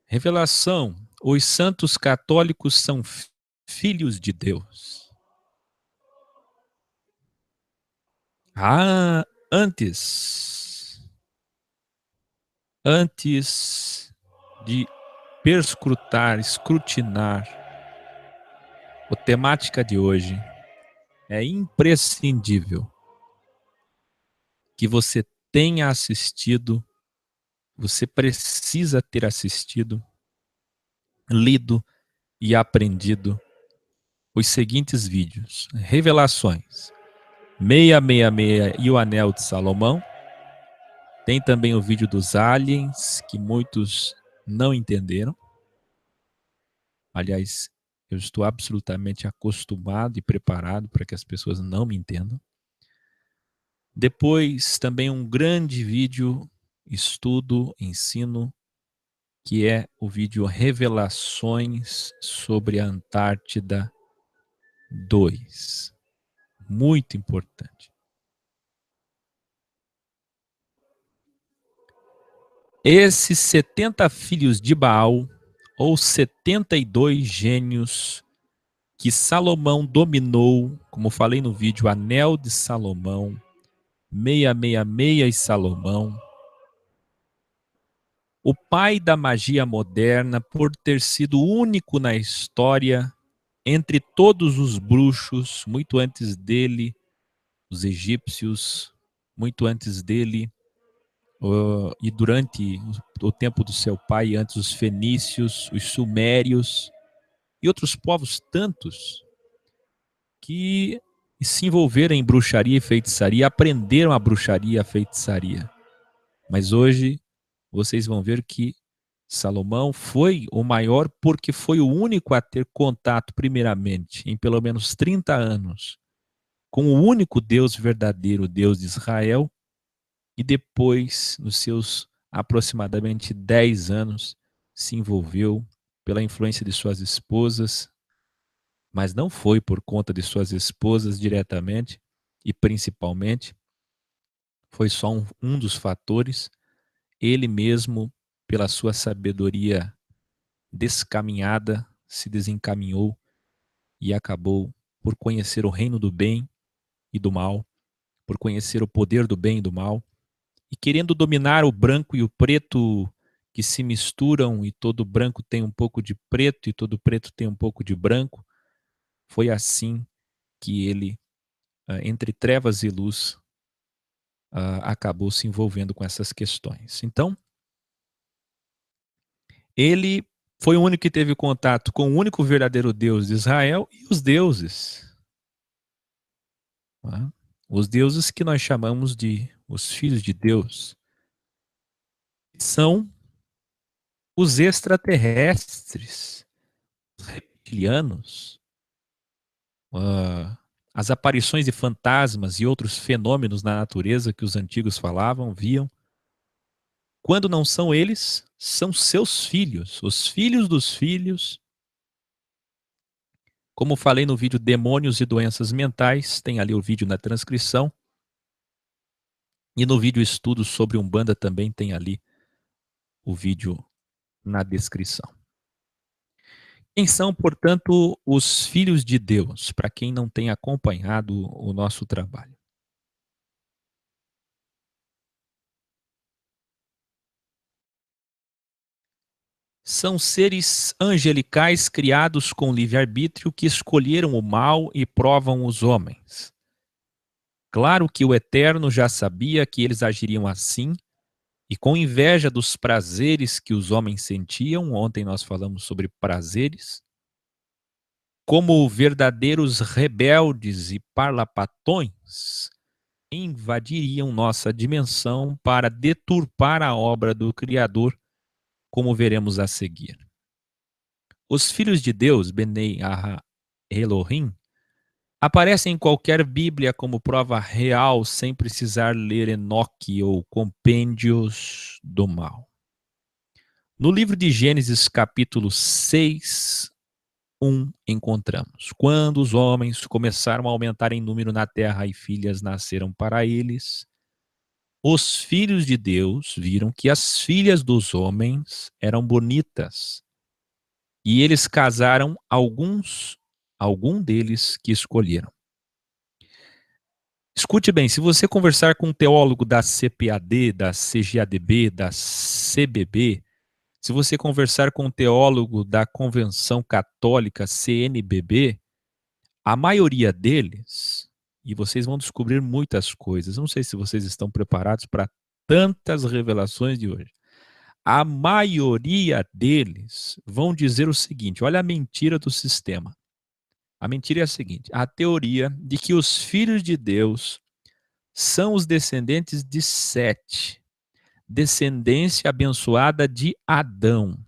Revelação: os santos católicos são filhos de Deus. Ah, antes de escrutinar a temática de hoje, é imprescindível que você tenha assistido, você precisa ter assistido, lido e aprendido os seguintes vídeos: Revelações 666 e o Anel de Salomão. Tem também o vídeo dos aliens, que muitos não entenderam. Aliás, eu estou absolutamente acostumado e preparado para que as pessoas não me entendam. Depois, também um grande vídeo, estudo, ensino, que é o vídeo Revelações sobre a Antártida 2. Muito importante. Esses 70 filhos de Baal, ou 72 gênios que Salomão dominou, como falei no vídeo Anel de Salomão, 666 e Salomão, o pai da magia moderna, por ter sido único na história, entre todos os bruxos, muito antes dele, os egípcios, muito antes dele, e durante o tempo do seu pai, antes os fenícios, os sumérios e outros povos tantos que se envolveram em bruxaria e feitiçaria, aprenderam a bruxaria e a feitiçaria. Mas hoje vocês vão ver que Salomão foi o maior porque foi o único a ter contato, primeiramente, em pelo menos 30 anos, com o único Deus verdadeiro, Deus de Israel, e depois, nos seus aproximadamente 10 anos, se envolveu pela influência de suas esposas, mas não foi por conta de suas esposas diretamente, e principalmente, foi só um dos fatores, ele mesmo, pela sua sabedoria descaminhada, se desencaminhou e acabou por conhecer o reino do bem e do mal, por conhecer o poder do bem e do mal, e querendo dominar o branco e o preto que se misturam, e todo branco tem um pouco de preto e todo preto tem um pouco de branco, foi assim que ele, entre trevas e luz, acabou se envolvendo com essas questões. Então, ele foi o único que teve contato com o único verdadeiro Deus de Israel e os deuses. Tá? Os deuses que nós chamamos de os filhos de Deus são os extraterrestres, os reptilianos, as aparições de fantasmas e outros fenômenos na natureza que os antigos falavam, viam. Quando não são eles, são seus filhos, os filhos dos filhos. Como falei no vídeo Demônios e Doenças Mentais, tem ali o vídeo na transcrição. E no vídeo Estudo sobre Umbanda também tem ali o vídeo na descrição. Quem são, portanto, os filhos de Deus, para quem não tem acompanhado o nosso trabalho? São seres angelicais criados com livre-arbítrio que escolheram o mal e provam os homens. Claro que o Eterno já sabia que eles agiriam assim, e com inveja dos prazeres que os homens sentiam, ontem nós falamos sobre prazeres, como verdadeiros rebeldes e parlapatões, invadiriam nossa dimensão para deturpar a obra do Criador, como veremos a seguir. Os filhos de Deus, Benei Elohim, aparecem em qualquer Bíblia como prova real, sem precisar ler Enoque ou compêndios do mal. No livro de Gênesis, capítulo 6, 1, encontramos: quando os homens começaram a aumentar em número na terra e filhas nasceram para eles, os filhos de Deus viram que as filhas dos homens eram bonitas, e eles casaram algum deles que escolheram. Escute bem, se você conversar com um teólogo da CPAD, da CGADB, da CBB, se você conversar com um teólogo da Convenção Católica CNBB, a maioria deles, e vocês vão descobrir muitas coisas, não sei se vocês estão preparados para tantas revelações de hoje. A maioria deles vão dizer o seguinte, olha a mentira do sistema. A mentira é a seguinte, a teoria de que os filhos de Deus são os descendentes de Sete, descendência abençoada de Adão.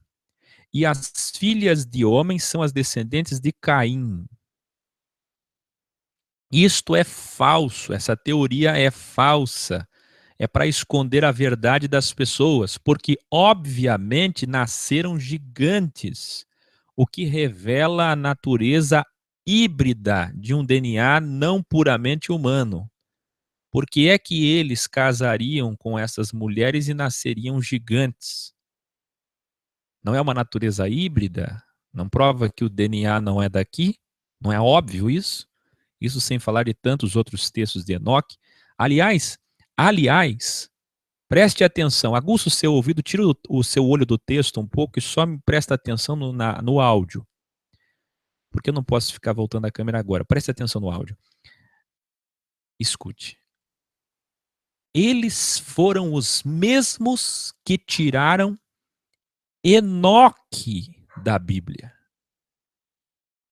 E as filhas de homens são as descendentes de Caim. Isto é falso, essa teoria é falsa. É para esconder a verdade das pessoas, porque obviamente nasceram gigantes, o que revela a natureza híbrida de um DNA não puramente humano. Por que é que eles casariam com essas mulheres e nasceriam gigantes? Não é uma natureza híbrida? Não prova que o DNA não é daqui? Não é óbvio isso? Isso sem falar de tantos outros textos de Enoque. Aliás, preste atenção, aguça o seu ouvido, tira o seu olho do texto um pouco e só me presta atenção no áudio. Porque eu não posso ficar voltando a câmera agora. Preste atenção no áudio. Escute. Eles foram os mesmos que tiraram Enoque da Bíblia.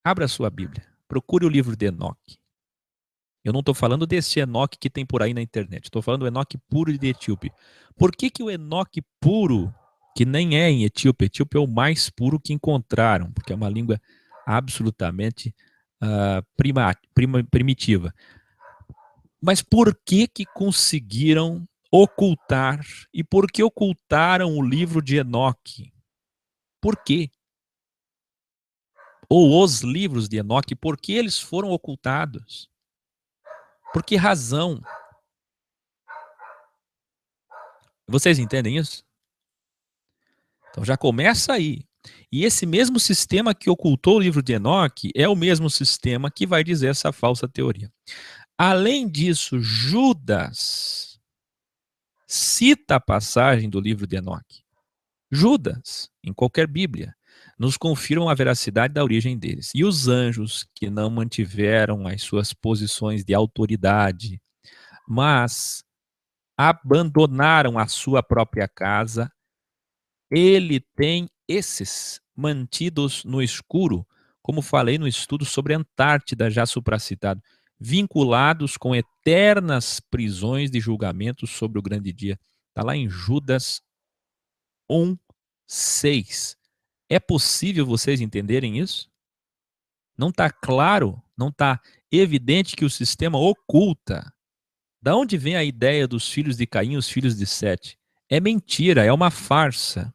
Abra a sua Bíblia. Procure o livro de Enoque. Eu não estou falando desse Enoque que tem por aí na internet. Estou falando do Enoque puro de Etíope. Por que o Enoque puro, que nem é em Etíope, Etíope é o mais puro que encontraram, porque é uma língua absolutamente primitiva. Mas por que conseguiram ocultar? E por que ocultaram o livro de Enoque? Por quê? Ou os livros de Enoque, por que eles foram ocultados? Por que razão? Vocês entendem isso? Então já começa aí. E esse mesmo sistema que ocultou o livro de Enoque é o mesmo sistema que vai dizer essa falsa teoria. Além disso, Judas cita a passagem do livro de Enoque. Judas, em qualquer Bíblia, nos confirmam a veracidade da origem deles. E os anjos que não mantiveram as suas posições de autoridade, mas abandonaram a sua própria casa, ele tem esses mantidos no escuro, como falei no estudo sobre a Antártida, já supracitado, vinculados com eternas prisões de julgamento sobre o grande dia. Está lá em Judas 1:6. É possível vocês entenderem isso? Não está claro, não está evidente que o sistema oculta. Da onde vem a ideia dos filhos de Caim e os filhos de Sete? É mentira, é uma farsa.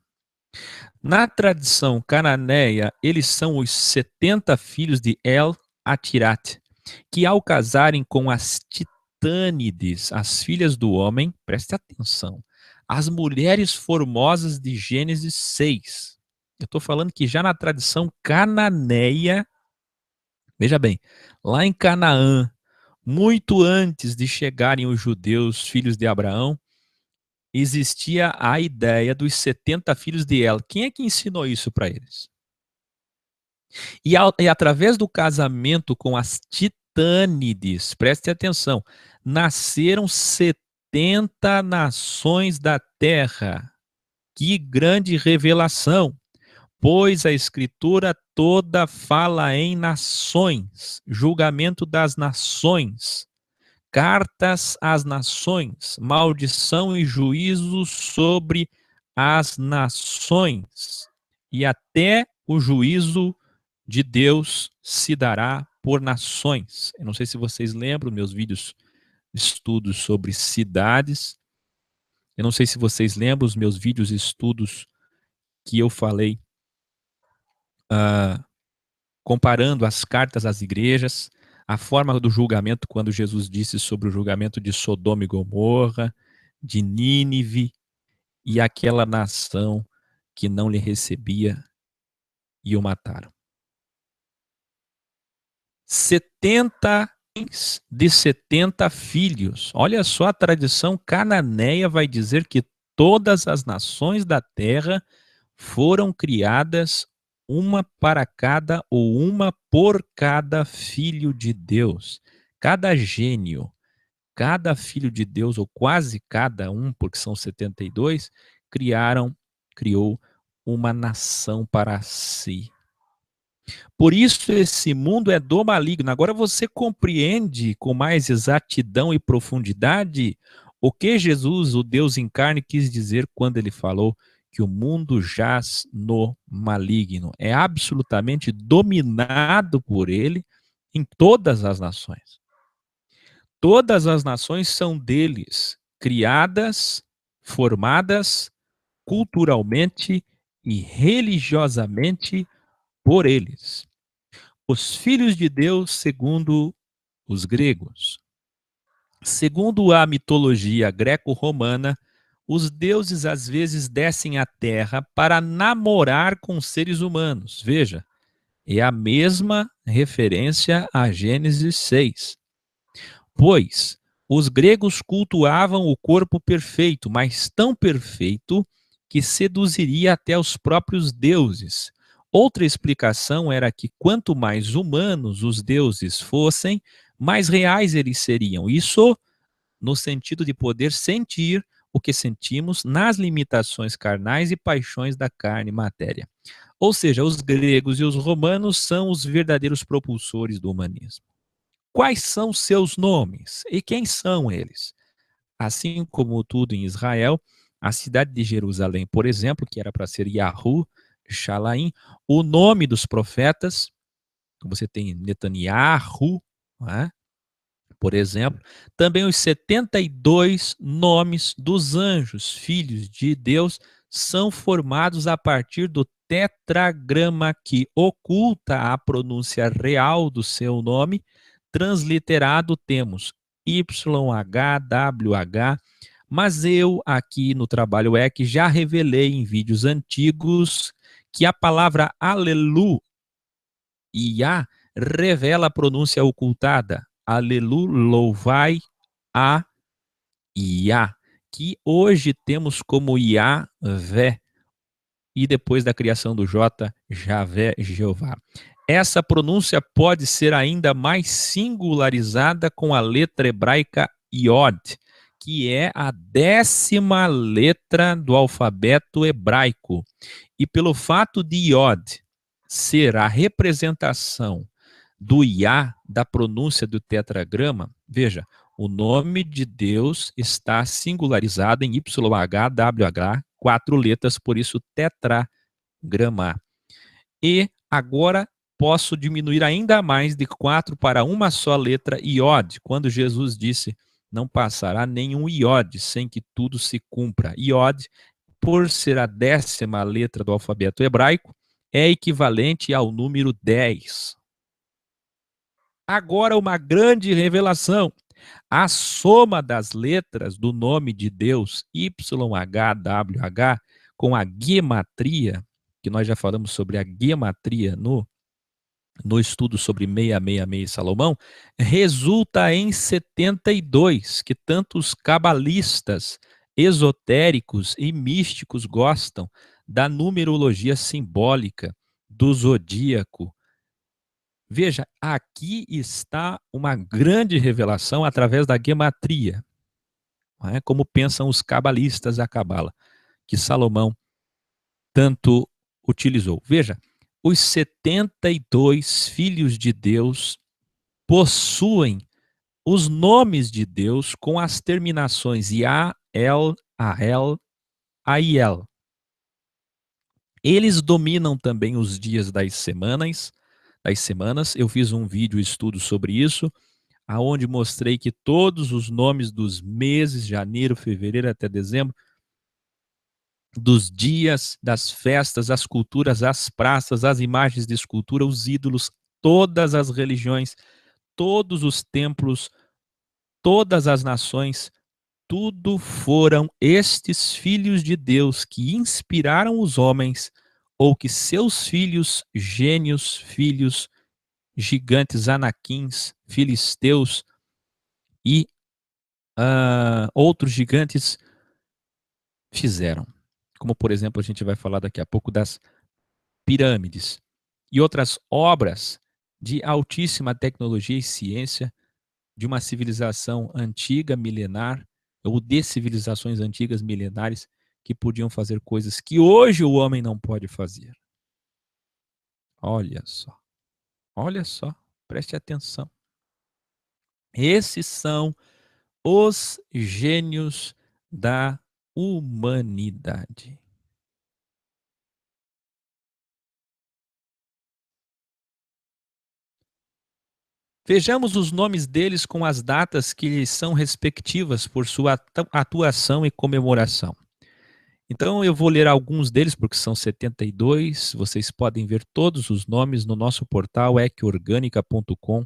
Na tradição cananeia, eles são os 70 filhos de El-Atirat, que ao casarem com as Titânides, as filhas do homem, preste atenção, as mulheres formosas de Gênesis 6. Eu estou falando que já na tradição cananeia, veja bem, lá em Canaã, muito antes de chegarem os judeus, filhos de Abraão, existia a ideia dos 70 filhos de El. Quem é que ensinou isso para eles? E através do casamento com as Titânides, preste atenção, nasceram 70 nações da terra. Que grande revelação! Pois a Escritura toda fala em nações, julgamento das nações, cartas às nações, maldição e juízo sobre as nações, e até o juízo de Deus se dará por nações. Eu não sei se vocês lembram meus vídeos, estudos sobre cidades. Eu não sei se vocês lembram os meus vídeos, estudos que eu falei comparando as cartas às igrejas, a forma do julgamento, quando Jesus disse sobre o julgamento de Sodoma e Gomorra, de Nínive e aquela nação que não lhe recebia e o mataram. 70 de 70 filhos. Olha só, a tradição cananeia vai dizer que todas as nações da terra foram criadas, uma para cada ou uma por cada filho de Deus. Cada gênio, cada filho de Deus, ou quase cada um, porque são 72, criou uma nação para si. Por isso esse mundo é do maligno. Agora você compreende com mais exatidão e profundidade o que Jesus, o Deus em carne, quis dizer quando ele falou que o mundo jaz no maligno. É absolutamente dominado por ele em todas as nações. Todas as nações são deles, criadas, formadas culturalmente e religiosamente por eles. Os filhos de Deus, segundo os gregos. Segundo a mitologia greco-romana, os deuses às vezes descem à terra para namorar com seres humanos. Veja, é a mesma referência a Gênesis 6. Pois os gregos cultuavam o corpo perfeito, mas tão perfeito que seduziria até os próprios deuses. Outra explicação era que quanto mais humanos os deuses fossem, mais reais eles seriam. Isso no sentido de poder sentir o que sentimos nas limitações carnais e paixões da carne e matéria. Ou seja, os gregos e os romanos são os verdadeiros propulsores do humanismo. Quais são seus nomes e quem são eles? Assim como tudo em Israel, a cidade de Jerusalém, por exemplo, que era para ser Yahu, Shalaim, o nome dos profetas, você tem Netanyahu, né? Por exemplo, também os 72 nomes dos anjos, filhos de Deus, são formados a partir do tetragrama que oculta a pronúncia real do seu nome. Transliterado temos YHWH, mas eu aqui no Trabalho EC já revelei em vídeos antigos que a palavra aleluia revela a pronúncia ocultada. Aleluia, louvai a Iá, que hoje temos como Iavé, e depois da criação do J, Javé, Jeová. Essa pronúncia pode ser ainda mais singularizada com a letra hebraica Iod, que é a 10ª letra do alfabeto hebraico. E pelo fato de Iod ser a representação do Iá, da pronúncia do tetragrama, veja, o nome de Deus está singularizado em YHWH, 4 letras, por isso tetragrama. E agora posso diminuir ainda mais de 4 para uma só letra Iod, quando Jesus disse, não passará nenhum Iod sem que tudo se cumpra. Iod, por ser a 10ª letra do alfabeto hebraico, é equivalente ao número 10. Agora uma grande revelação. A soma das letras do nome de Deus, YHWH, com a gematria, que nós já falamos sobre a gematria no estudo sobre 666 Salomão, resulta em 72, que tanto os cabalistas, esotéricos e místicos gostam da numerologia simbólica, do zodíaco. Veja, aqui está uma grande revelação através da gematria, não é? Como pensam os cabalistas da Cabala, que Salomão tanto utilizou. Veja, os 72 filhos de Deus possuem os nomes de Deus com as terminações Yah, El, Ahel, Aiel. Eles dominam também os dias das semanas. Eu fiz um vídeo estudo sobre isso, aonde mostrei que todos os nomes dos meses, janeiro, fevereiro até dezembro, dos dias, das festas, as culturas, as praças, as imagens de escultura, os ídolos, todas as religiões, todos os templos, todas as nações, Tudo foram estes filhos de Deus que inspiraram os homens, ou que seus filhos, gênios, filhos, gigantes, anaquins, filisteus e outros gigantes fizeram. Como, por exemplo, a gente vai falar daqui a pouco das pirâmides e outras obras de altíssima tecnologia e ciência de uma civilização antiga, milenar, ou de civilizações antigas milenares que podiam fazer coisas que hoje o homem não pode fazer. Olha só, preste atenção. Esses são os gênios da humanidade. Vejamos os nomes deles com as datas que lhes são respectivas por sua atuação e comemoração. Então eu vou ler alguns deles, porque são 72. Vocês podem ver todos os nomes no nosso portal ecorgânica.com.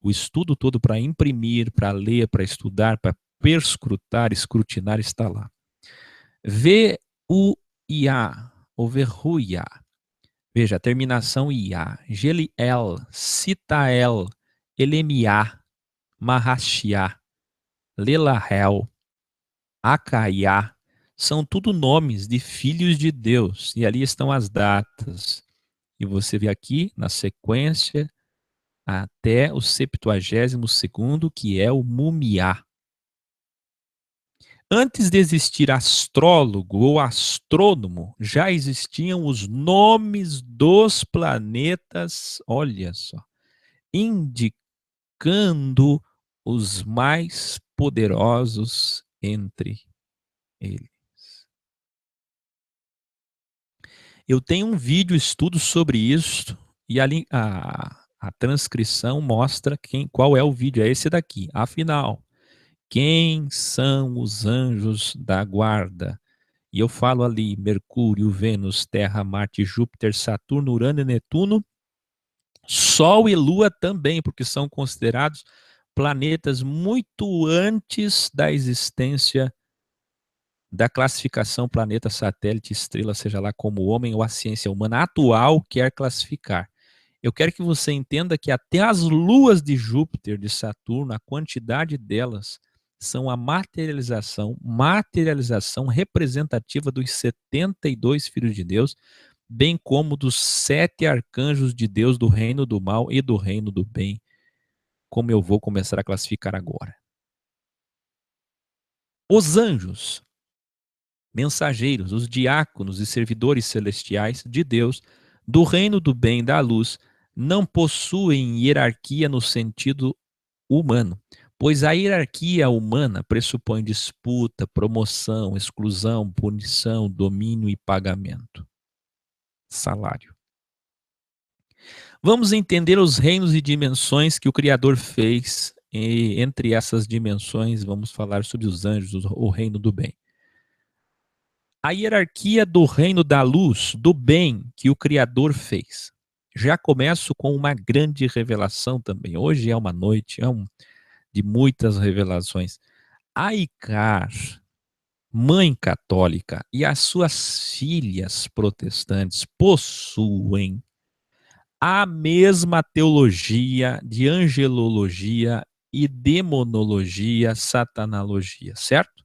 O estudo todo para imprimir, para ler, para estudar, para perscrutar, escrutinar está lá. V-U-I-A, ou Verruia. Veja, a terminação IA. Geliel, Citael, Elemiá, Mahashiá, Lelahel, Acaiá, são tudo nomes de filhos de Deus, e ali estão as datas. E você vê aqui, na sequência, até o 72º, que é o Mumiá. Antes de existir astrólogo ou astrônomo, já existiam os nomes dos planetas, olha só, indicando os mais poderosos entre eles. Eu tenho um vídeo estudo sobre isso e ali a transcrição mostra qual é o vídeo, é esse daqui. Afinal, quem são os anjos da guarda? E eu falo ali Mercúrio, Vênus, Terra, Marte, Júpiter, Saturno, Urano e Netuno, Sol e Lua também, porque são considerados planetas muito antes da existência da classificação planeta, satélite, estrela, seja lá como o homem ou a ciência humana atual quer classificar. Eu quero que você entenda que até as luas de Júpiter, de Saturno, a quantidade delas são a materialização representativa dos 72 filhos de Deus, bem como dos 7 arcanjos de Deus do reino do mal e do reino do bem, como eu vou começar a classificar agora. Os anjos, mensageiros, os diáconos e servidores celestiais de Deus, do reino do bem e da luz, não possuem hierarquia no sentido humano, pois a hierarquia humana pressupõe disputa, promoção, exclusão, punição, domínio e pagamento. Salário. Vamos entender os reinos e dimensões que o Criador fez, e entre essas dimensões vamos falar sobre os anjos, o reino do bem. A hierarquia do reino da luz, do bem que o Criador fez. Já começo com uma grande revelação também. Hoje é uma noite de muitas revelações. A Icar, mãe católica, e as suas filhas protestantes possuem a mesma teologia de angelologia e demonologia, satanologia, certo?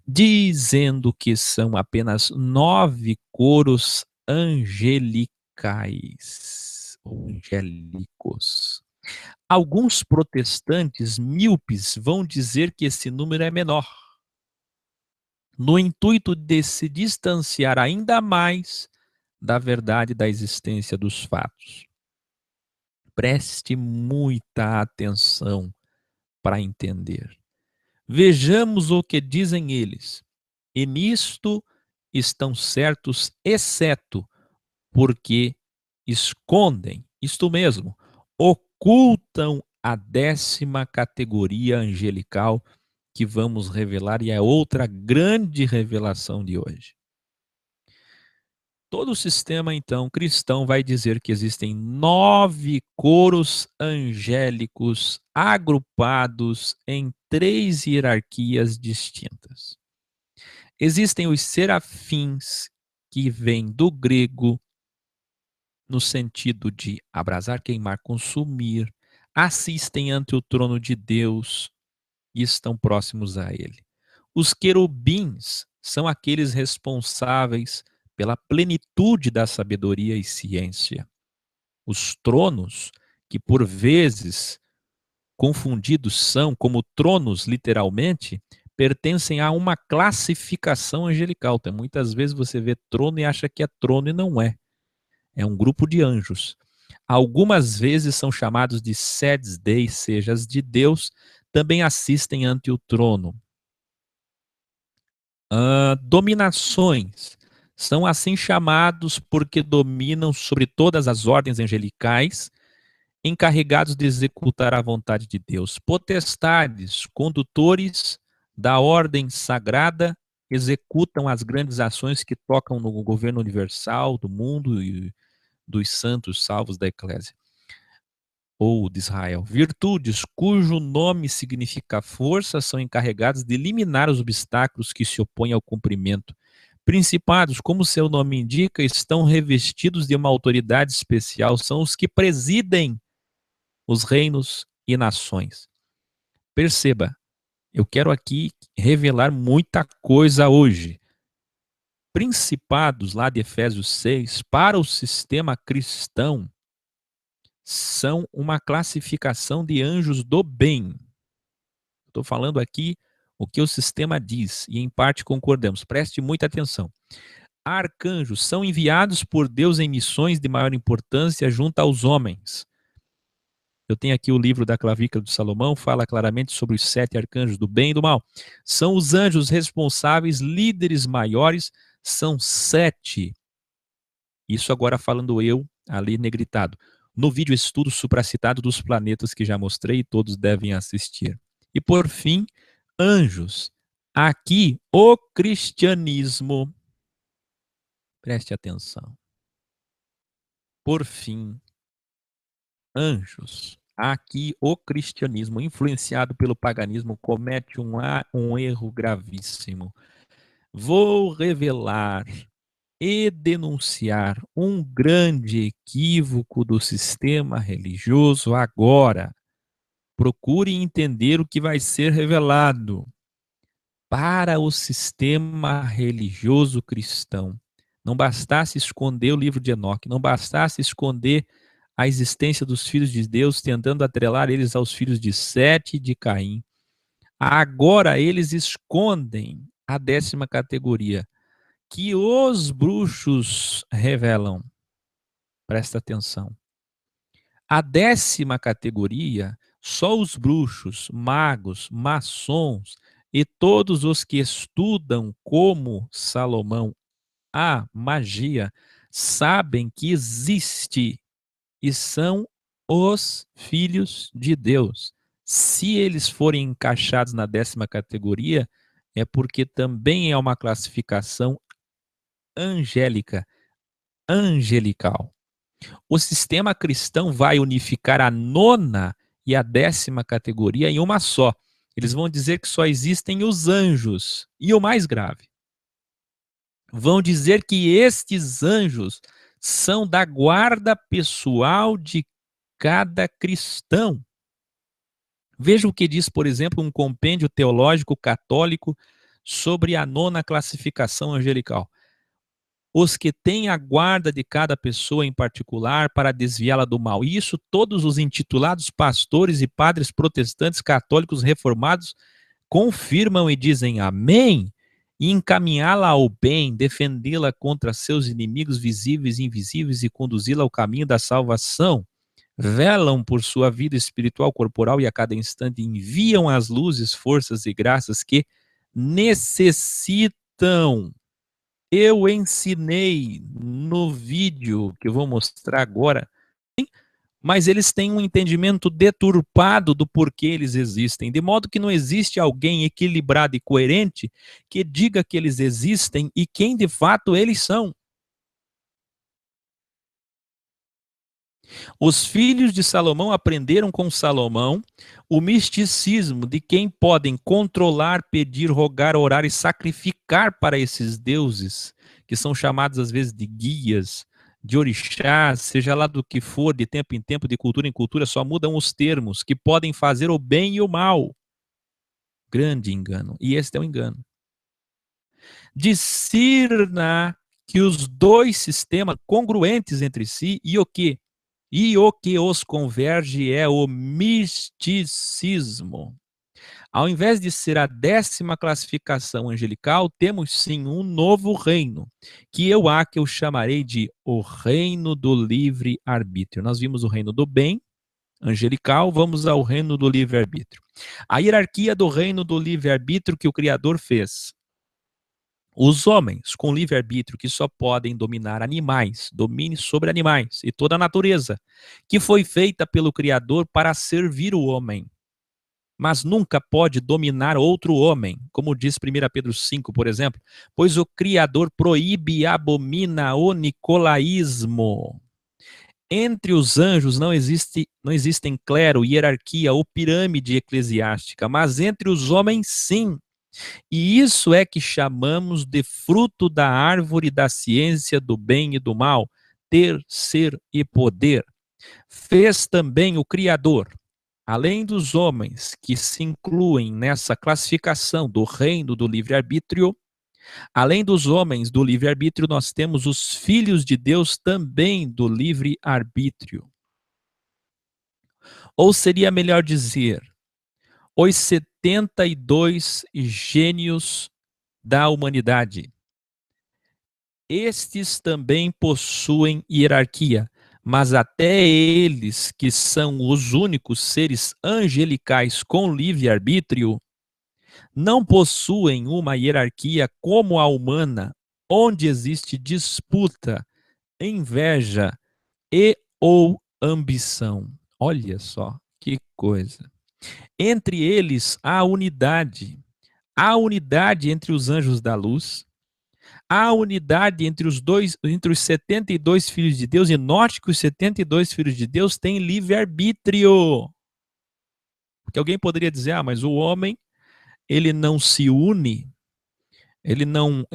Dizendo que são apenas 9 coros angelicais, ou angélicos. Alguns protestantes míopes vão dizer que esse número é menor, no intuito de se distanciar ainda mais da verdade da existência dos fatos. Preste muita atenção para entender. Vejamos o que dizem eles. E nisto estão certos, exceto porque escondem, isto mesmo, ocultam a 10ª categoria angelical que vamos revelar, e é outra grande revelação de hoje. Todo o sistema, então, cristão vai dizer que existem 9 coros angélicos agrupados em 3 hierarquias distintas. Existem os serafins, que vêm do grego no sentido de abrasar, queimar, consumir, assistem ante o trono de Deus e estão próximos a ele. Os querubins são aqueles responsáveis pela plenitude da sabedoria e ciência. Os tronos, que por vezes confundidos são como tronos, literalmente, pertencem a uma classificação angelical. Então, muitas vezes você vê trono e acha que é trono e não é. É um grupo de anjos. Algumas vezes são chamados de sedes dei, sejas de Deus, também assistem ante o trono. Dominações são assim chamados porque dominam sobre todas as ordens angelicais, encarregados de executar a vontade de Deus. Potestades, condutores da ordem sagrada, executam as grandes ações que tocam no governo universal do mundo e dos santos salvos da eclésia ou de Israel. Virtudes, cujo nome significa força, são encarregados de eliminar os obstáculos que se opõem ao cumprimento. Principados, como seu nome indica, estão revestidos de uma autoridade especial, são os que presidem os reinos e nações. Perceba, eu quero aqui revelar muita coisa hoje. Principados, lá de Efésios 6, para o sistema cristão, são uma classificação de anjos do bem. Estou falando aqui o que o sistema diz, e em parte concordamos. Preste muita atenção. Arcanjos são enviados por Deus em missões de maior importância junto aos homens. Eu tenho aqui o livro da Clavícula de Salomão, fala claramente sobre os 7 arcanjos do bem e do mal. São os anjos responsáveis, líderes maiores, são 7. Isso agora falando eu, ali negritado. No vídeo estudo supracitado dos planetas que já mostrei, todos devem assistir. E por fim, anjos. Aqui, o cristianismo. Preste atenção. Por fim, anjos. Aqui, o cristianismo, influenciado pelo paganismo, comete um erro gravíssimo. Vou revelar e denunciar um grande equívoco do sistema religioso agora. Procure entender o que vai ser revelado. Para o sistema religioso cristão, não bastasse esconder o livro de Enoque, não bastasse esconder a existência dos filhos de Deus, tentando atrelar eles aos filhos de Sete e de Caim. Agora eles escondem a 10ª categoria, que os bruxos revelam. Presta atenção. A 10ª categoria, só os bruxos, magos, maçons e todos os que estudam como Salomão a magia sabem que existe e são os filhos de Deus. Se eles forem encaixados na 10ª categoria, é porque também é uma classificação angélica, angelical. O sistema cristão vai unificar a 9ª e a 10ª categoria em uma só. Eles vão dizer que só existem os anjos. E o mais grave, vão dizer que estes anjos são da guarda pessoal de cada cristão. Veja o que diz, por exemplo, um compêndio teológico católico sobre a 9ª classificação angelical. Os que têm a guarda de cada pessoa em particular para desviá-la do mal. E isso todos os intitulados pastores e padres protestantes, católicos, reformados confirmam e dizem amém, e encaminhá-la ao bem, defendê-la contra seus inimigos visíveis e invisíveis e conduzi-la ao caminho da salvação. Velam por sua vida espiritual, corporal e a cada instante enviam as luzes, forças e graças que necessitam. Eu ensinei no vídeo que eu vou mostrar agora, mas eles têm um entendimento deturpado do porquê eles existem, de modo que não existe alguém equilibrado e coerente que diga que eles existem e quem de fato eles são. Os filhos de Salomão aprenderam com Salomão o misticismo de quem podem controlar, pedir, rogar, orar e sacrificar para esses deuses, que são chamados às vezes de guias, de orixás, seja lá do que for, de tempo em tempo, de cultura em cultura, só mudam os termos, que podem fazer o bem e o mal. Grande engano. E este é o engano. Discirna que os dois sistemas congruentes entre si e o que? E o que os converge é o misticismo. Ao invés de ser a 10ª classificação angelical, temos sim um novo reino, que eu chamarei de o reino do livre-arbítrio. Nós vimos o reino do bem, angelical, vamos ao reino do livre-arbítrio. A hierarquia do reino do livre-arbítrio que o Criador fez. Os homens com livre-arbítrio que só podem dominar animais, domine sobre animais e toda a natureza, que foi feita pelo Criador para servir o homem, mas nunca pode dominar outro homem, como diz 1 Pedro 5, por exemplo, pois o Criador proíbe e abomina o nicolaísmo. Entre os anjos não existem clero, hierarquia ou pirâmide eclesiástica, mas entre os homens sim. E isso é que chamamos de fruto da árvore da ciência do bem e do mal, ter, ser e poder. Fez também o Criador, além dos homens que se incluem nessa classificação do reino do livre-arbítrio, além dos homens do livre-arbítrio, nós temos os filhos de Deus também do livre-arbítrio. Ou seria melhor dizer, os 72 gênios da humanidade. Estes também possuem hierarquia, mas até eles, que são os únicos seres angelicais com livre-arbítrio, não possuem uma hierarquia como a humana, onde existe disputa, inveja e ou ambição. Olha só que coisa. Entre eles há unidade. Há unidade entre os anjos da luz. Há unidade entre os 72 filhos de Deus, e note que os 72 filhos de Deus têm livre-arbítrio. Porque alguém poderia dizer, mas o homem, ele não se une, ele não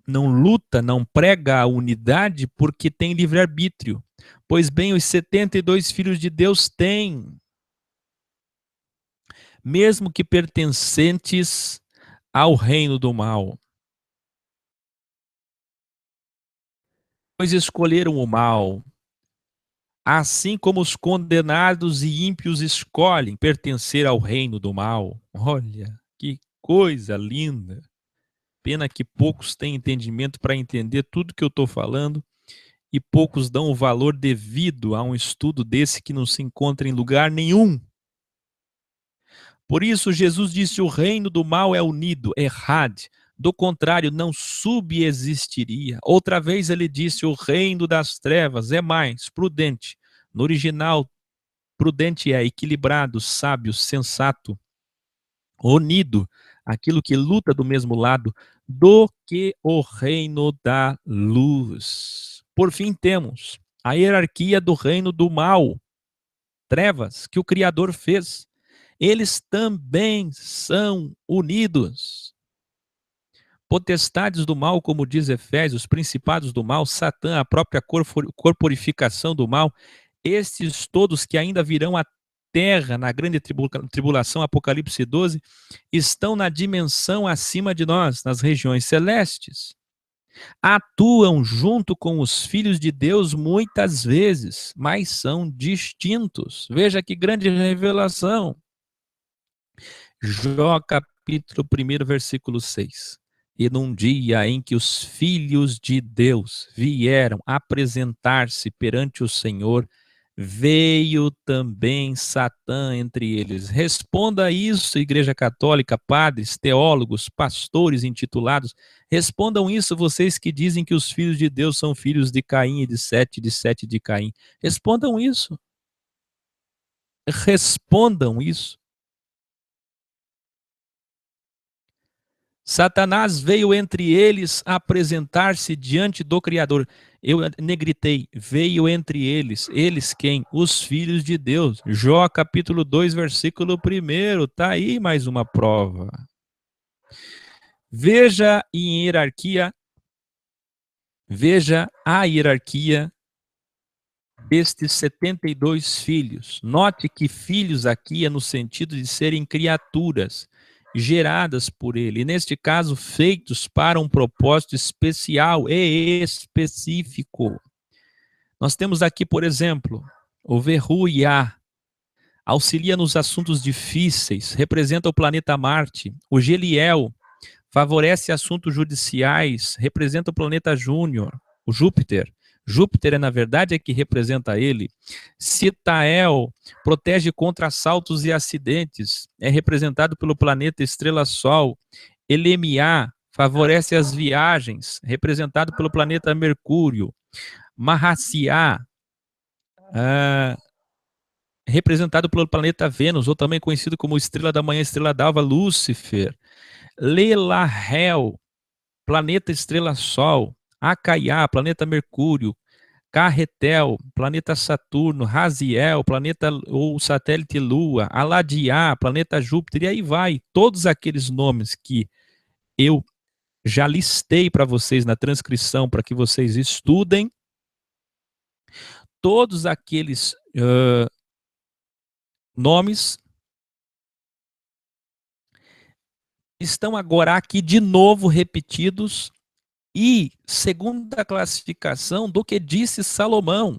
luta, não prega a unidade porque tem livre-arbítrio. Pois bem, os 72 filhos de Deus têm, mesmo que pertencentes ao reino do mal. Pois escolheram o mal, assim como os condenados e ímpios escolhem pertencer ao reino do mal. Olha, que coisa linda. Pena que poucos têm entendimento para entender tudo que eu estou falando e poucos dão o valor devido a um estudo desse que não se encontra em lugar nenhum. Por isso, Jesus disse: o reino do mal é unido, errad. Do contrário, não subexistiria. Outra vez ele disse: o reino das trevas é mais prudente. No original, prudente é equilibrado, sábio, sensato, unido, aquilo que luta do mesmo lado, do que o reino da luz. Por fim, temos a hierarquia do reino do mal, trevas, que o Criador fez. Eles também são unidos. Potestades do mal, como diz Efésios, principados do mal, Satã, a própria corporificação do mal, estes todos que ainda virão à terra na grande tribulação, Apocalipse 12, estão na dimensão acima de nós, nas regiões celestes. Atuam junto com os filhos de Deus muitas vezes, mas são distintos. Veja que grande revelação. Jó capítulo 1, versículo 6. E num dia em que os filhos de Deus vieram apresentar-se perante o Senhor, veio também Satã entre eles. Responda isso, Igreja Católica, padres, teólogos, pastores intitulados. Respondam isso, vocês que dizem que os filhos de Deus são filhos de Caim e de Sete de Caim. Respondam isso. Respondam isso. Satanás veio entre eles apresentar-se diante do Criador. Eu negritei, veio entre eles. Eles quem? Os filhos de Deus. Jó capítulo 2, versículo 1. Tá aí mais uma prova. Veja em hierarquia, veja a hierarquia destes 72 filhos. Note que filhos aqui é no sentido de serem criaturas geradas por ele, e neste caso feitos para um propósito especial e específico. Nós temos aqui, por exemplo, o Verruiá, auxilia nos assuntos difíceis, representa o planeta Marte. O Geliel favorece assuntos judiciais, representa o planeta Júnior, o Júpiter. Júpiter, na verdade, é que representa ele. Citael protege contra assaltos e acidentes, é representado pelo planeta Estrela-Sol. Elemiá favorece as viagens, representado pelo planeta Mercúrio. Mahaciá, representado pelo planeta Vênus, ou também conhecido como estrela da manhã, estrela d'alva, Lúcifer. Lelahel, planeta estrela-sol. Acaiá, planeta Mercúrio. Carretel, planeta Saturno. Raziel, planeta ou satélite Lua. Aladiá, planeta Júpiter, e aí vai. Todos aqueles nomes que eu já listei para vocês na transcrição, para que vocês estudem, todos aqueles nomes estão agora aqui de novo repetidos e segundo a classificação do que disse Salomão,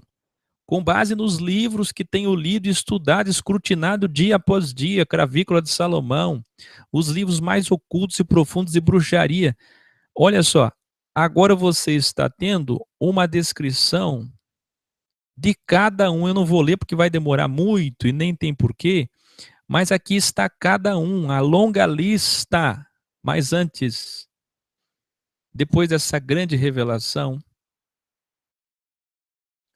com base nos livros que tenho lido, estudado, escrutinado dia após dia, Cravícula de Salomão, os livros mais ocultos e profundos de bruxaria. Olha só, agora você está tendo uma descrição de cada um. Eu não vou ler porque vai demorar muito e nem tem porquê, mas aqui está cada um, a longa lista. Mas antes, depois dessa grande revelação,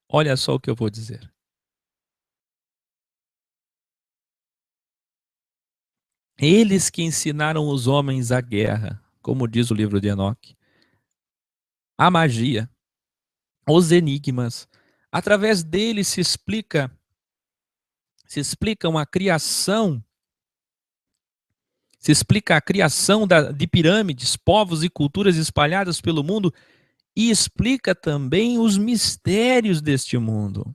olha só o que eu vou dizer. Eles que ensinaram os homens a guerra, como diz o livro de Enoque, a magia, os enigmas. Através deles se explicam a criação, se explica a criação de pirâmides, povos e culturas espalhadas pelo mundo e explica também os mistérios deste mundo.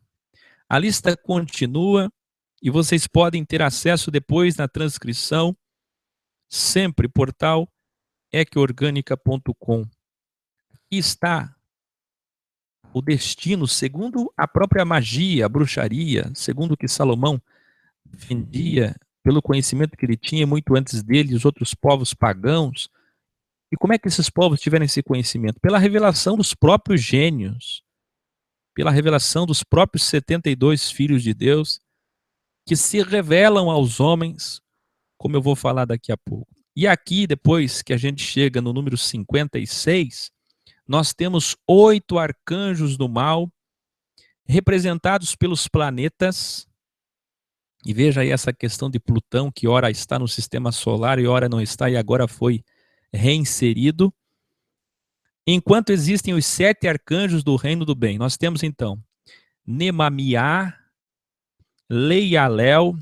A lista continua e vocês podem ter acesso depois na transcrição, sempre portal ecorgânica.com. E está o destino, segundo a própria magia, a bruxaria, segundo o que Salomão defendia, pelo conhecimento que ele tinha muito antes dele, os outros povos pagãos. E como é que esses povos tiveram esse conhecimento? Pela revelação dos próprios gênios, pela revelação dos próprios 72 filhos de Deus, que se revelam aos homens, como eu vou falar daqui a pouco. E aqui, depois que a gente chega no número 56, nós temos 8 arcanjos do mal, representados pelos planetas. E veja aí essa questão de Plutão, que ora está no sistema solar e ora não está, e agora foi reinserido. Enquanto existem os 7 arcanjos do reino do bem, nós temos então Nemamiá, Leialel,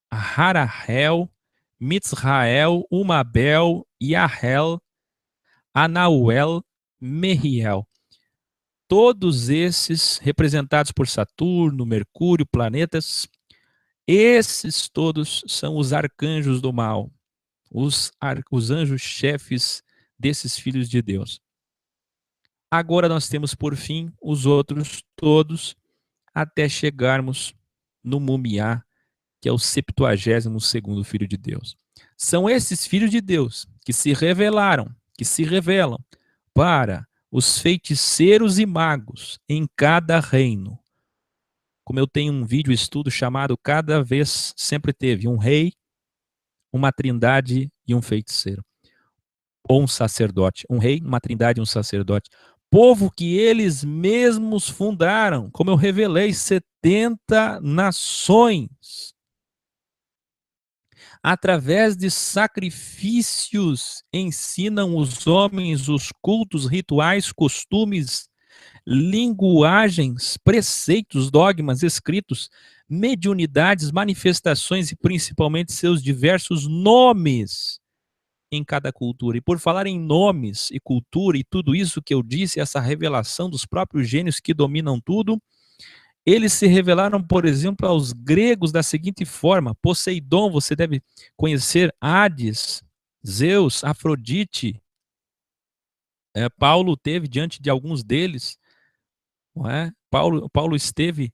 Harahel, Mitzrael, Umabel, Yahel, Anauel, Meriel. Todos esses representados por Saturno, Mercúrio, planetas, esses todos são os arcanjos do mal, os anjos chefes desses filhos de Deus. Agora nós temos, por fim, os outros todos, até chegarmos no Mumiá, que é o 72º filho de Deus. São esses filhos de Deus que se revelaram, que se revelam para os feiticeiros e magos em cada reino. Como eu tenho um vídeo estudo chamado Cada Vez Sempre Teve um Rei, uma Trindade e um Feiticeiro. Ou um sacerdote. Um rei, uma trindade e um sacerdote. Povo que eles mesmos fundaram, como eu revelei, 70 nações. Através de sacrifícios, ensinam os homens os cultos, rituais, costumes, linguagens, preceitos, dogmas, escritos, mediunidades, manifestações e principalmente seus diversos nomes em cada cultura. E por falar em nomes e cultura e tudo isso que eu disse, essa revelação dos próprios gênios que dominam tudo, eles se revelaram, por exemplo, aos gregos da seguinte forma: Poseidon, você deve conhecer, Hades, Zeus, Afrodite. Paulo teve diante de alguns deles, não é? Paulo esteve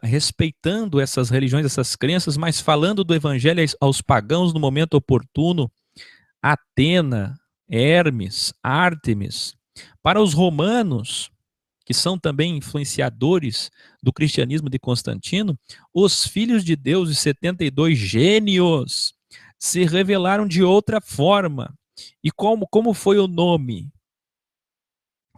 respeitando essas religiões, essas crenças, mas falando do evangelho aos pagãos no momento oportuno. Atena, Hermes, Ártemis. Para os romanos, que são também influenciadores do cristianismo de Constantino, os filhos de Deus, os 72 gênios, se revelaram de outra forma. E como foi o nome?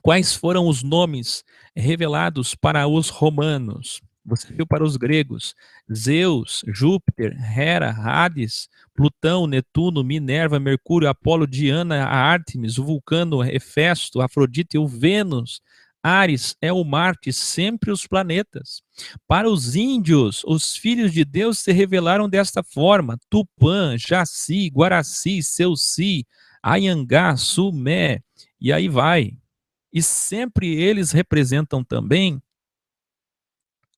Quais foram os nomes revelados para os romanos? Você viu para os gregos: Zeus, Júpiter, Hera, Hades, Plutão, Netuno, Minerva, Mercúrio, Apolo, Diana, Ártemis, o Vulcano, Hefesto, Afrodite, o Vênus, Ares, é o Marte, sempre os planetas. Para os índios, os filhos de Deus se revelaram desta forma: Tupã, Jaci, Guaraci, Seuci, Anhangá, Sumé, e aí vai. E sempre eles representam também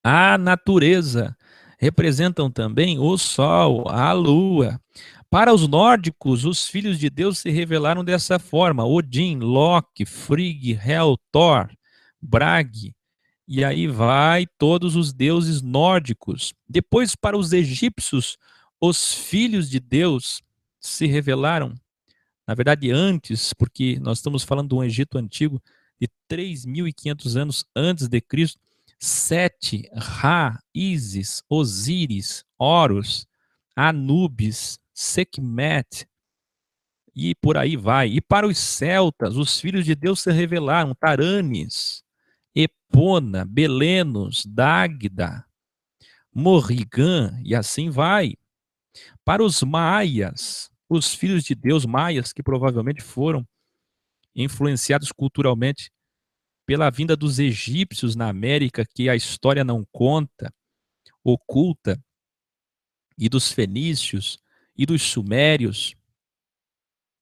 a natureza, representam também o sol, a lua. Para os nórdicos, os filhos de Deus se revelaram dessa forma: Odin, Loki, Frigg, Hel, Thor, Brage, e aí vai todos os deuses nórdicos. Depois, para os egípcios, os filhos de Deus se revelaram, na verdade, antes, porque nós estamos falando de um Egito antigo de 3.500 anos antes de Cristo. Sete, Ra, Ísis, Osíris, Horus, Anubis, Sekhmet, e por aí vai. E para os celtas, os filhos de Deus se revelaram: Taranis, Epona, Belenos, Dagda, Morrigan, e assim vai. Para os maias, os filhos de Deus maias, que provavelmente foram influenciados culturalmente pela vinda dos egípcios na América, que a história não conta, oculta, e dos fenícios e dos sumérios.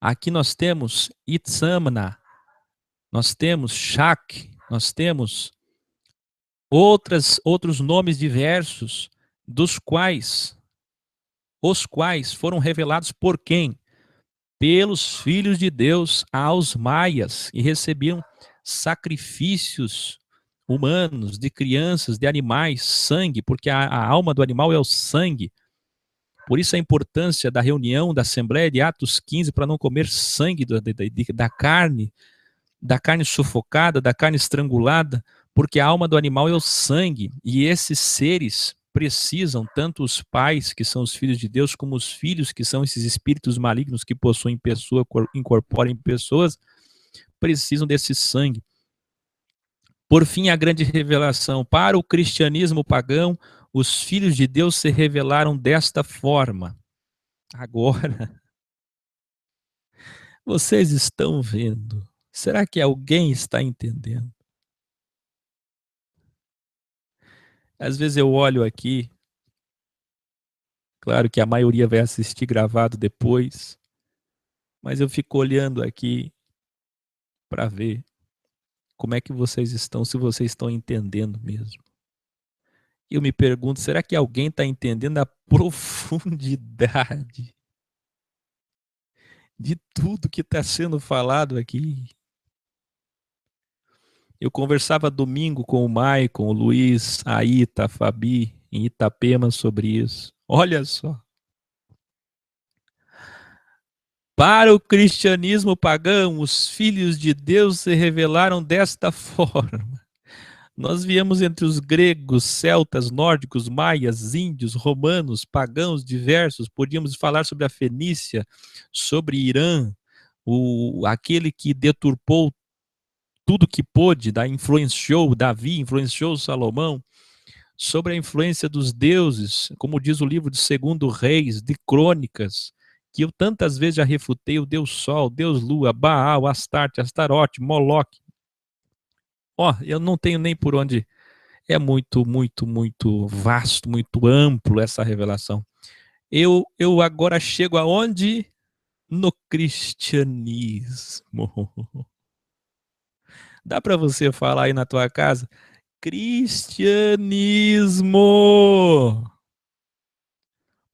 Aqui nós temos Itzamna, nós temos Shak, nós temos outros nomes diversos, os quais foram revelados por quem? Pelos filhos de Deus aos maias, e recebiam sacrifícios humanos, de crianças, de animais, sangue, porque a alma do animal é o sangue. Por isso a importância da reunião da Assembleia de Atos 15, para não comer sangue da carne sufocada, da carne estrangulada, porque a alma do animal é o sangue, e esses seres precisam, tanto os pais, que são os filhos de Deus, como os filhos, que são esses espíritos malignos que possuem pessoa, incorporam em pessoas, precisam desse sangue. Por fim, a grande revelação: para o cristianismo pagão, os filhos de Deus se revelaram desta forma. Agora, vocês estão vendo? Será que alguém está entendendo? Às vezes eu olho aqui, claro que a maioria vai assistir gravado depois, mas eu fico olhando aqui para ver como é que vocês estão, se vocês estão entendendo mesmo. Eu me pergunto, será que alguém está entendendo a profundidade de tudo que está sendo falado aqui? Eu conversava domingo com o Maicon, o Luiz, a Ita, a Fabi, em Itapema sobre isso. Olha só. Para o cristianismo pagão, os filhos de Deus se revelaram desta forma. Nós viemos entre os gregos, celtas, nórdicos, maias, índios, romanos, pagãos diversos. Podíamos falar sobre a Fenícia, sobre Irã, aquele que deturpou tudo que pôde, influenciou Davi, influenciou Salomão, sobre a influência dos deuses, como diz o livro de 2 Reis, de Crônicas, que eu tantas vezes já refutei: o Deus Sol, Deus Lua, Baal, Astarte, Astarote, Moloque. Eu não tenho nem por onde. É muito, muito, muito vasto, muito amplo essa revelação. Eu agora chego aonde? No cristianismo. Dá para você falar aí na tua casa? Cristianismo!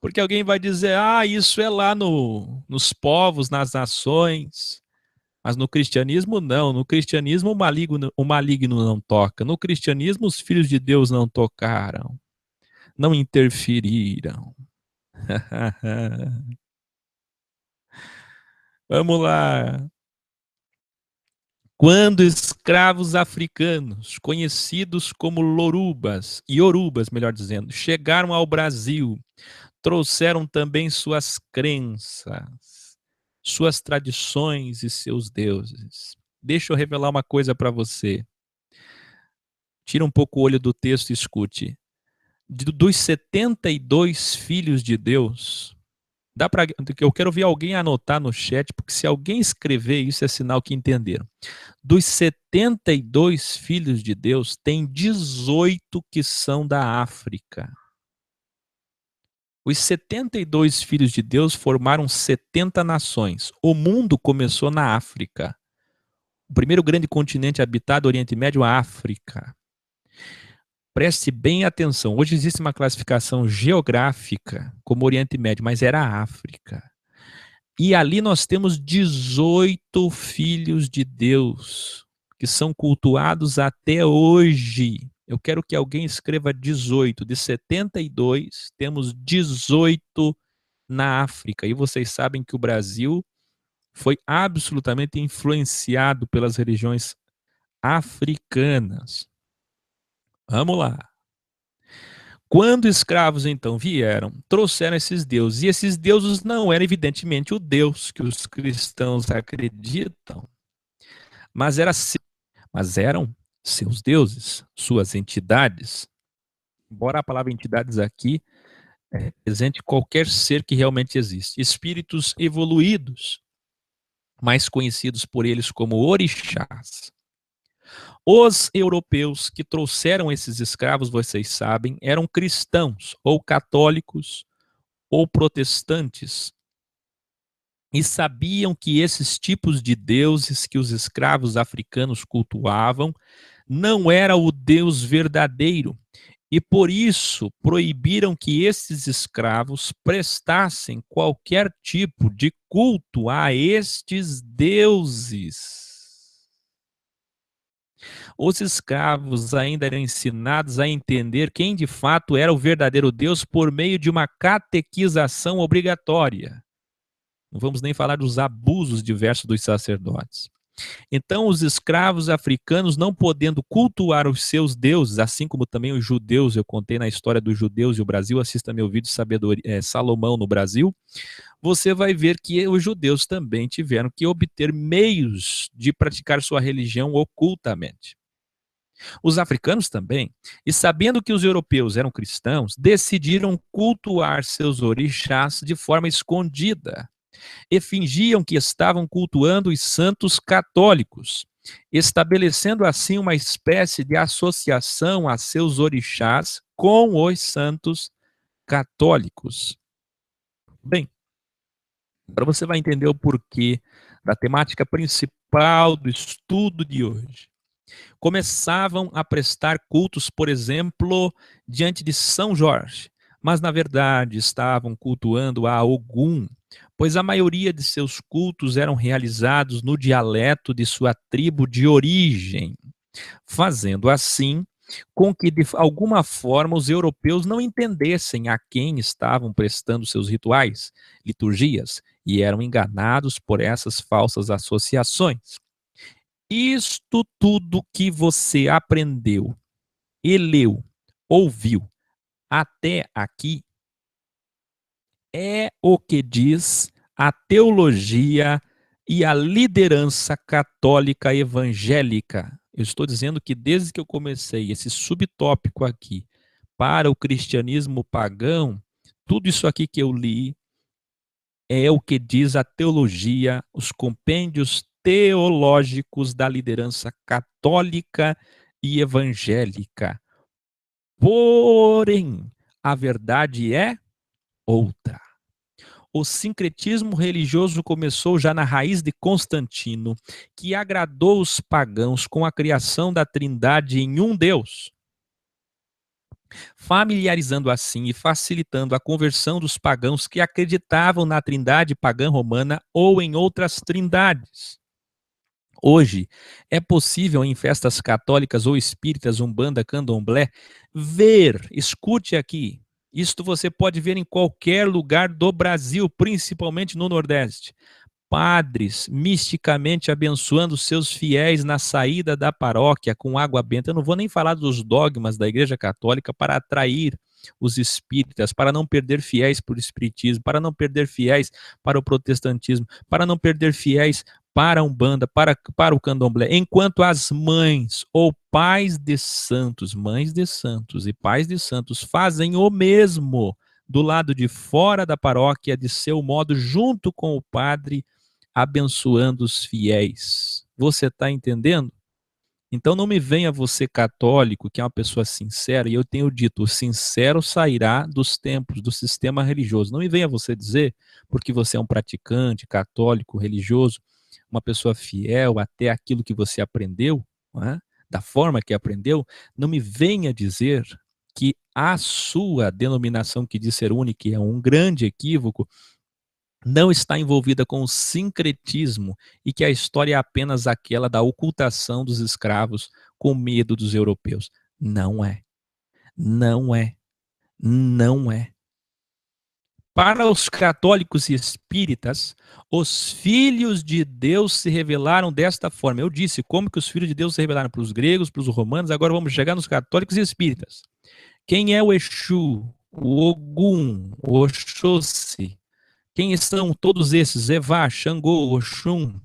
Porque alguém vai dizer: isso é lá nos povos, nas nações. Mas no cristianismo, não. No cristianismo, o maligno não toca. No cristianismo, os filhos de Deus não tocaram, não interferiram. Vamos lá. Quando escravos africanos, conhecidos como lorubas, iorubas, melhor dizendo, chegaram ao Brasil, trouxeram também suas crenças, suas tradições e seus deuses. Deixa eu revelar uma coisa para você. Tira um pouco o olho do texto e escute. Dos 72 filhos de Deus, eu quero ver alguém anotar no chat, porque se alguém escrever isso é sinal que entenderam. Dos 72 filhos de Deus, tem 18 que são da África. Os 72 filhos de Deus formaram 70 nações. O mundo começou na África. O primeiro grande continente habitado, Oriente Médio, a África. Preste bem atenção. Hoje existe uma classificação geográfica como Oriente Médio, mas era a África. E ali nós temos 18 filhos de Deus, que são cultuados até hoje. Eu quero que alguém escreva 18. De 72, temos 18 na África. E vocês sabem que o Brasil foi absolutamente influenciado pelas religiões africanas. Vamos lá. Quando escravos então vieram, trouxeram esses deuses. E esses deuses não eram evidentemente o Deus que os cristãos acreditam, mas eram seus deuses, suas entidades. Embora a palavra entidades aqui represente qualquer ser que realmente existe. Espíritos evoluídos, mais conhecidos por eles como orixás. Os europeus que trouxeram esses escravos, vocês sabem, eram cristãos ou católicos ou protestantes. E sabiam que esses tipos de deuses que os escravos africanos cultuavam não era o Deus verdadeiro. E por isso proibiram que esses escravos prestassem qualquer tipo de culto a estes deuses. Os escravos ainda eram ensinados a entender quem de fato era o verdadeiro Deus por meio de uma catequização obrigatória. Não vamos nem falar dos abusos diversos dos sacerdotes. Então, os escravos africanos, não podendo cultuar os seus deuses, assim como também os judeus, eu contei na história dos judeus e o Brasil, assista meu vídeo Salomão no Brasil, você vai ver que os judeus também tiveram que obter meios de praticar sua religião ocultamente. Os africanos também, e sabendo que os europeus eram cristãos, decidiram cultuar seus orixás de forma escondida e fingiam que estavam cultuando os santos católicos, estabelecendo assim uma espécie de associação a seus orixás com os santos católicos. Bem, agora você vai entender o porquê da temática principal do estudo de hoje. Começavam a prestar cultos, por exemplo, diante de São Jorge, mas na verdade estavam cultuando a Ogum, pois a maioria de seus cultos eram realizados no dialeto de sua tribo de origem, fazendo assim com que de alguma forma os europeus não entendessem a quem estavam prestando seus rituais, liturgias, e eram enganados por essas falsas associações. Isto tudo que você aprendeu e leu, ouviu até aqui é o que diz a teologia e a liderança católica evangélica. Eu estou dizendo que desde que eu comecei esse subtópico aqui, para o cristianismo pagão, tudo isso aqui que eu li é o que diz a teologia, os compêndios teológicos da liderança católica e evangélica. Porém, a verdade é outra. O sincretismo religioso começou já na raiz de Constantino, que agradou os pagãos com a criação da Trindade em um Deus, familiarizando assim e facilitando a conversão dos pagãos que acreditavam na Trindade pagã romana ou em outras trindades. Hoje, é possível em festas católicas ou espíritas, umbanda, candomblé, escute aqui, isto você pode ver em qualquer lugar do Brasil, principalmente no Nordeste, padres misticamente abençoando seus fiéis na saída da paróquia com água benta. Eu não vou nem falar dos dogmas da Igreja Católica para atrair os espíritas, para não perder fiéis para o espiritismo, para não perder fiéis para o protestantismo, para não perder fiéis para a Umbanda, para o Candomblé, enquanto as mães ou pais de santos, mães de santos e pais de santos fazem o mesmo do lado de fora da paróquia, de seu modo, junto com o padre, abençoando os fiéis. Você está entendendo? Então não me venha você católico, que é uma pessoa sincera, e eu tenho dito, o sincero sairá dos templos, do sistema religioso. Não me venha você dizer, porque você é um praticante, católico, religioso, uma pessoa fiel até aquilo que você aprendeu, não é? Da forma que aprendeu, não me venha dizer que a sua denominação que diz ser única é um grande equívoco, não está envolvida com o sincretismo e que a história é apenas aquela da ocultação dos escravos com medo dos europeus. Não é. Não é. Não é. Para os católicos e espíritas, os filhos de Deus se revelaram desta forma. Eu disse como que os filhos de Deus se revelaram para os gregos, para os romanos, agora vamos chegar nos católicos e espíritas. Quem é o Exu, o Ogum, o Oxóssi? Quem são todos esses? Evá, Xangô, Oxum,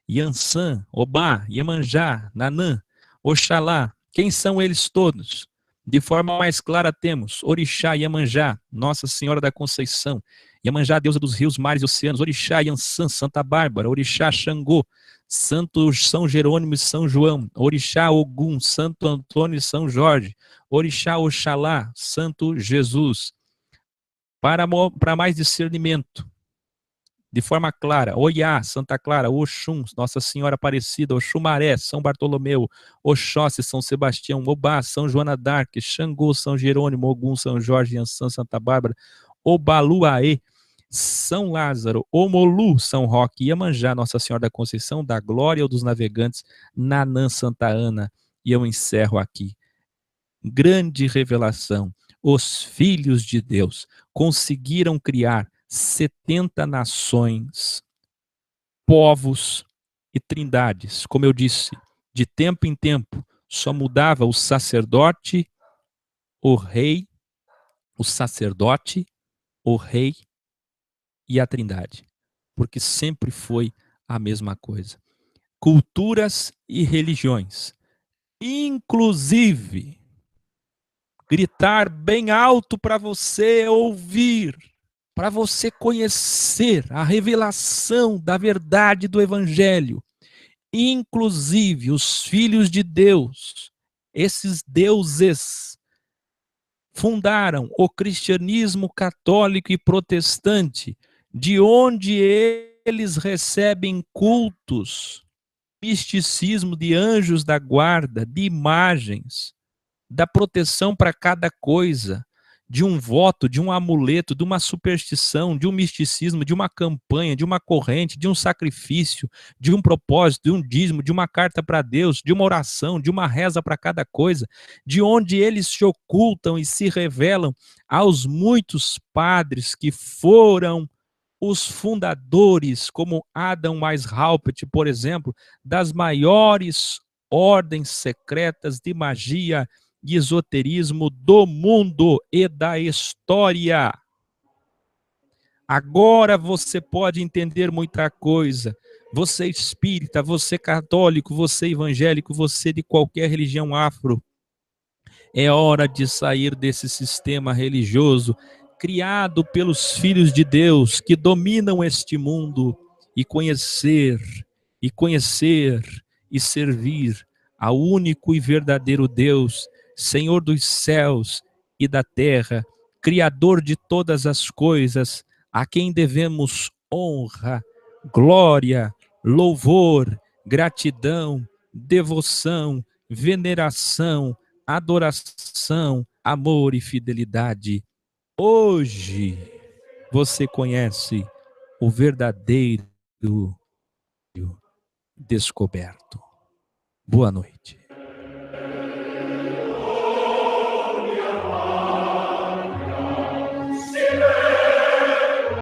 Yansan, Obá, Iemanjá, Nanã, Oxalá. Quem são eles todos? De forma mais clara temos Orixá, Iemanjá, Nossa Senhora da Conceição, Iemanjá, deusa dos rios, mares e oceanos, Orixá, Yansan, Santa Bárbara, Orixá, Xangô, Santo São Jerônimo e São João, Orixá, Ogum, Santo Antônio e São Jorge, Orixá, Oxalá, Santo Jesus. Para mais discernimento, de forma clara, Oiá, Santa Clara, Oxum, Nossa Senhora Aparecida, Oxumaré, São Bartolomeu, Oxóssi, São Sebastião, Obá, São Joana d'Arc, Xangô, São Jerônimo, Ogum, São Jorge, Ansan, Santa Bárbara, Obaluaê, São Lázaro, Omolu, São Roque, Iemanjá, Nossa Senhora da Conceição, da Glória dos Navegantes, Nanã, Santa Ana, e eu encerro aqui. Grande revelação, os filhos de Deus conseguiram criar 70 nações, povos e trindades. Como eu disse, de tempo em tempo, só mudava o sacerdote, o rei, o sacerdote, o rei e a trindade. Porque sempre foi a mesma coisa. Culturas e religiões. Inclusive, gritar bem alto para você ouvir, para você conhecer a revelação da verdade do Evangelho. Inclusive, os filhos de Deus, esses deuses, fundaram o cristianismo católico e protestante, de onde eles recebem cultos, misticismo de anjos da guarda, de imagens, da proteção para cada coisa, de um voto, de um amuleto, de uma superstição, de um misticismo, de uma campanha, de uma corrente, de um sacrifício, de um propósito, de um dízimo, de uma carta para Deus, de uma oração, de uma reza para cada coisa, de onde eles se ocultam e se revelam aos muitos padres que foram os fundadores, como Adam Weishaupt, por exemplo, das maiores ordens secretas de magia e esoterismo do mundo e da história. Agora você pode entender muita coisa. Você espírita, você católico, você evangélico, você de qualquer religião afro. É hora de sair desse sistema religioso criado pelos filhos de Deus que dominam este mundo e conhecer, e conhecer e servir ao único e verdadeiro Deus, Senhor dos céus e da terra, Criador de todas as coisas, a quem devemos honra, glória, louvor, gratidão, devoção, veneração, adoração, amor e fidelidade. Hoje você conhece o verdadeiro descoberto. Boa noite.